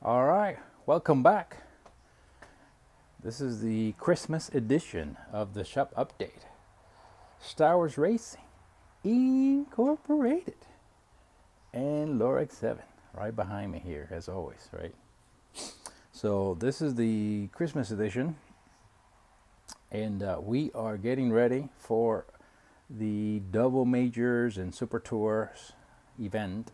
All right, welcome back. This is the Christmas edition of the Shop Update. Star Wars Racing Incorporated and Lorex 7 right behind me here, as always, right? So, this is the Christmas edition, and we are getting ready for the Double Majors and Super Tours event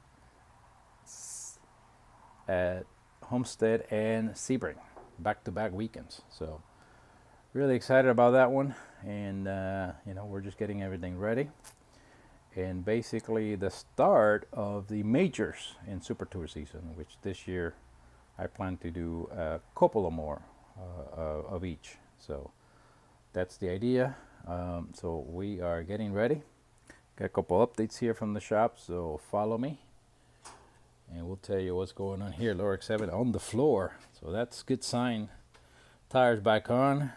at Homestead and Sebring, back-to-back weekends. So really excited about that one, and we're just getting everything ready. And basically the start of the majors in Super Tour season, which this year I plan to do a couple of more of each. So that's the idea. So we are getting ready. Got a couple updates here from the shop, so follow me and we'll tell you what's going on here. Lorex 7 on the floor, so that's a good sign. Tires back on.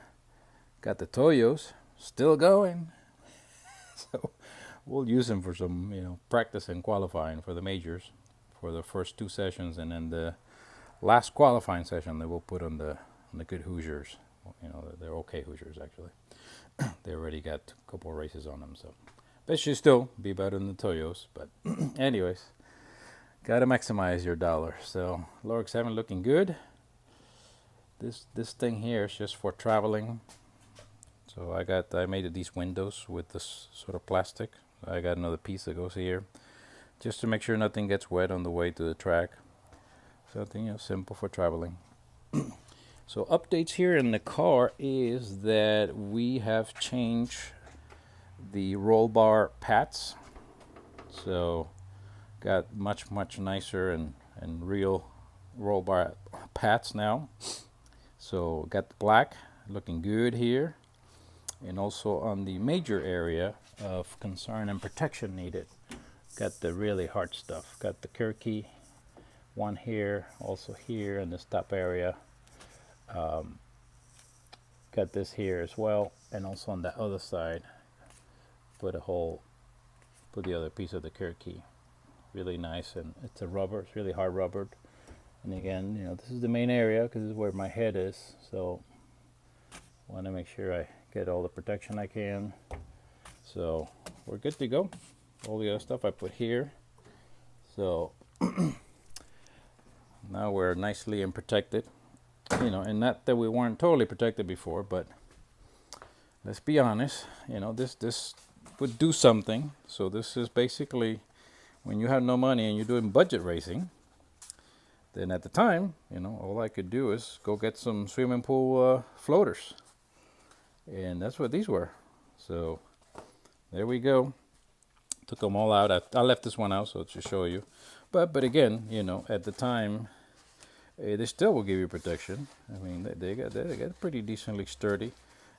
Got the Toyos still going. So we'll use them for some, practice and qualifying for the majors, for the first two sessions, and then the last qualifying session that we'll put on the good Hoosiers. They're okay Hoosiers actually. They already got a couple of races on them, so but should still be better than the Toyos. But anyways, gotta maximize your dollar. So Lorex 7 looking good. This thing here is just for traveling. So I made these windows with this sort of plastic. I got another piece that goes here, just to make sure nothing gets wet on the way to the track. Something simple for traveling. So updates here in the car is that we have changed the roll bar pads. So got much nicer and real roll bar pads now. So got the black looking good here, and also on the major area of concern and protection needed, got the really hard stuff. Got the Kirky one here, also here in this top area. Got this here as well, and also on the other side put the other piece of the Kirky. Really nice, and it's a rubber, it's really hard rubbered. And again, this is the main area because this is where my head is, so want to make sure I get all the protection I can. So we're good to go. All the other stuff I put here. So now we're nicely and protected. And not that we weren't totally protected before, but let's be honest, this would do something. So this is basically when you have no money and you're doing budget racing, then at the time, all I could do is go get some swimming pool floaters. And that's what these were. So there we go. Took them all out. I left this one out so to show you. But again, at the time, they still will give you protection. I mean, they get pretty decently sturdy.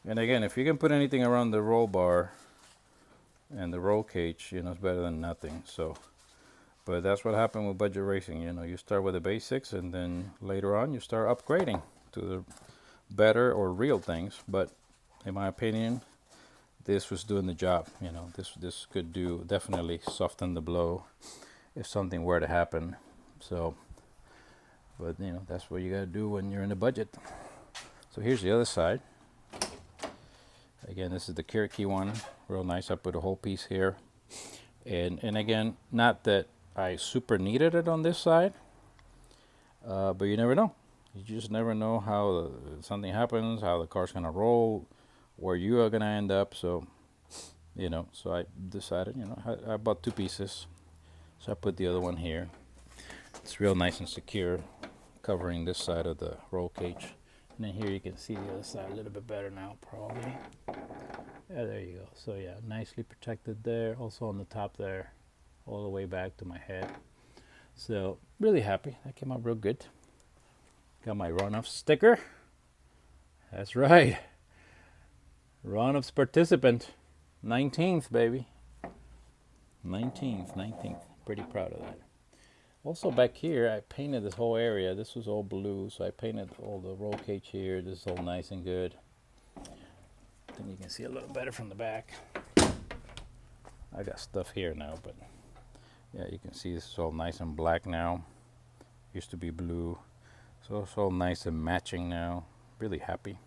And again, if you can put anything around the roll bar and the roll cage, it's better than nothing. So, but that's what happened with budget racing. You start with the basics, and then later on you start upgrading to the better or real things. But in my opinion, this was doing the job. This could definitely soften the blow if something were to happen. So, but that's what you gotta do when you're in the budget. So here's the other side. Again, this is the Kirky one, real nice. I put a whole piece here, and again, not that I super needed it on this side, but you never know. You just never know how something happens, how the car's gonna roll, where you are gonna end up. So so I decided, I bought two pieces, so I put the other one here. It's real nice and secure, covering this side of the roll cage. And then here you can see the other side a little bit better now, probably. Yeah, there you go. So yeah, nicely protected there. Also on the top there, all the way back to my head. So really happy. That came out real good. Got my Runoffs sticker. That's right. Runoffs participant. 19th, baby. 19th. Pretty proud of that. Also back here, I painted this whole area. This was all blue, so I painted all the roll cage here. This is all nice and good. I think you can see a little better from the back. I got stuff here now, but yeah, you can see this is all nice and black now. Used to be blue. So it's all nice and matching now. Really happy.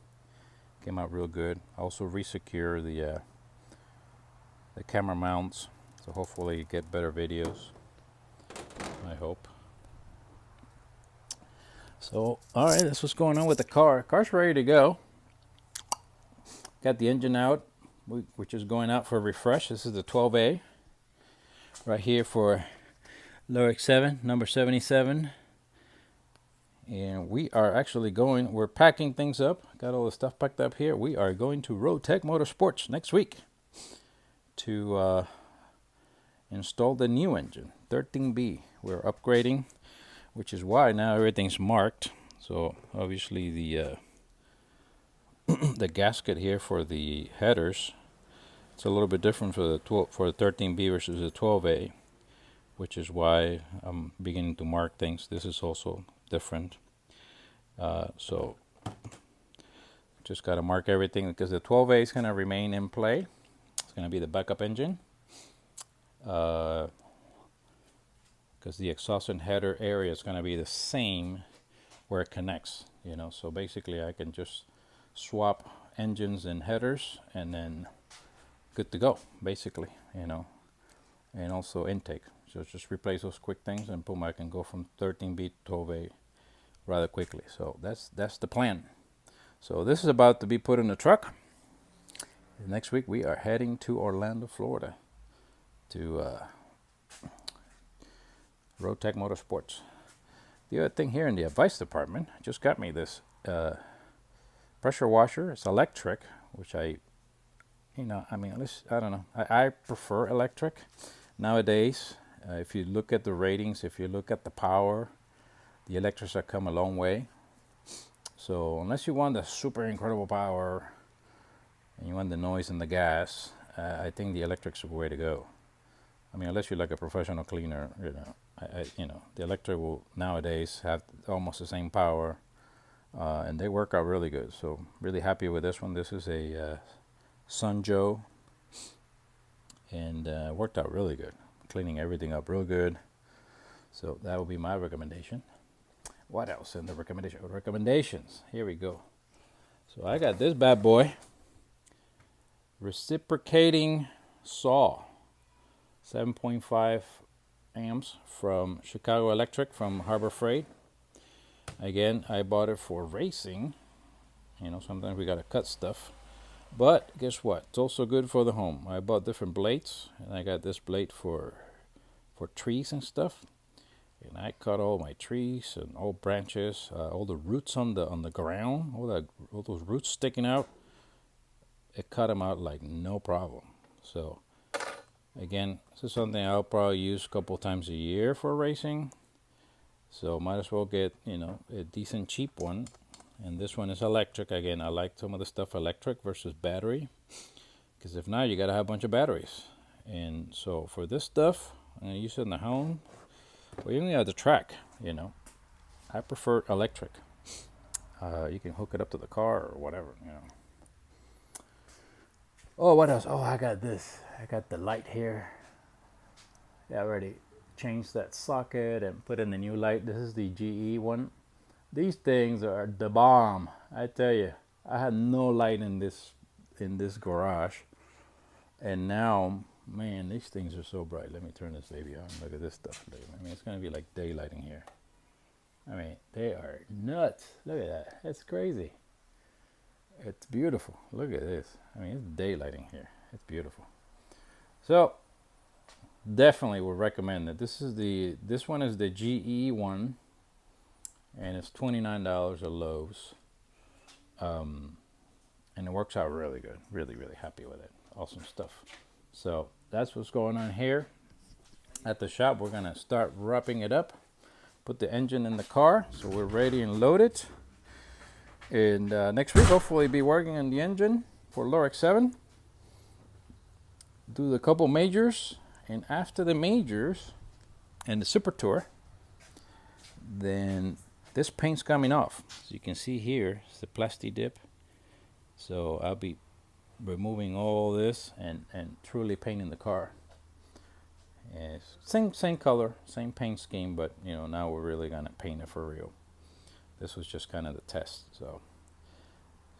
Came out real good. Also resecure the camera mounts, so hopefully you get better videos. I hope. So all right, that's what's going on with the car. Car's ready to go. Got the engine out, which is going out for a refresh. This is the 12A right here for Lyriq 7, number 77. And we are actually we're packing things up. Got all the stuff packed up here. We are going to Roadtec Motorsports next week to install the new engine, 13B. We're upgrading, which is why now everything's marked. So obviously the the gasket here for the headers, it's a little bit different for the 13B versus the 12A, which is why I'm beginning to mark things. This is also different. So just got to mark everything because the 12A is going to remain in play. It's going to be the backup engine. Because the exhaust and header area is going to be the same where it connects, so basically I can just swap engines and headers and then good to go basically, and also intake. So just replace those quick things and boom, I can go from 13B to 12A rather quickly. So that's the plan. So this is about to be put in the truck. Next week we are heading to Orlando, Florida to Roadtec Motorsports. The other thing here in the advice department, just got me this pressure washer. It's electric, which I don't know. I prefer electric nowadays. If you look at the ratings, if you look at the power, the electrics have come a long way. So unless you want the super incredible power and you want the noise and the gas, I think the electric's the way to go. I mean, unless you're like a professional cleaner, the electric will nowadays have almost the same power, and they work out really good. So really happy with this one. This is a Sunjoe, and worked out really good, cleaning everything up real good. So that will be my recommendation. What else in the recommendations? Here we go. So I got this bad boy, reciprocating saw, 7.5 amps from Chicago Electric from Harbor Freight. Again, I bought it for racing. Sometimes we gotta cut stuff. But guess what? It's also good for the home. I bought different blades, and I got this blade for trees and stuff. And I cut all my trees and all branches, all the roots on the ground, all those roots sticking out. It cut them out like no problem. So again, this is something I'll probably use a couple times a year for racing. So might as well get a decent cheap one. And this one is electric. Again, I like some of the stuff electric versus battery, because if not, you gotta have a bunch of batteries. And so for this stuff, I'm gonna use it in the home. Or even at the track, I prefer electric. You can hook it up to the car or whatever, Oh, what else? Oh, I got this. I got the light here. Yeah, I already changed that socket and put in the new light. This is the GE one. These things are the bomb. I tell you, I had no light in this garage, and now, man, these things are so bright. Let me turn this baby on. Look at this stuff. I mean, it's gonna be like daylighting here. I mean, they are nuts. Look at that. It's crazy. It's beautiful. Look at this. I mean, it's daylighting here. It's beautiful. So definitely would recommend it. This one is the GE one, and it's $29 at Lowe's. And it works out really good. Really, really happy with it. Awesome stuff. So that's what's going on here at the shop. We're gonna start wrapping it up, put the engine in the car, so we're ready and loaded. And next week, hopefully, be working on the engine for Lyriq 7. Do the couple majors, and after the majors and the Super Tour, then this paint's coming off. So you can see here, it's the plasti dip. So I'll be removing all this and truly painting the car. And same color, same paint scheme, but now we're really gonna paint it for real. this was just kind of the test. So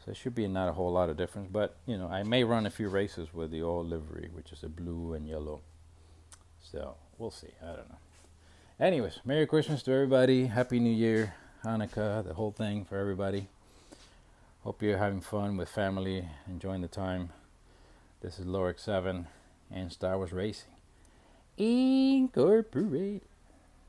there should be not a whole lot of difference, but I may run a few races with the old livery, which is a blue and yellow. So we'll see. I don't know. Anyways, Merry Christmas to everybody. Happy New Year, Hanukkah, the whole thing for everybody. Hope you're having fun with family, enjoying the time. This is Lorex 7 and Star Wars Racing Incorporated.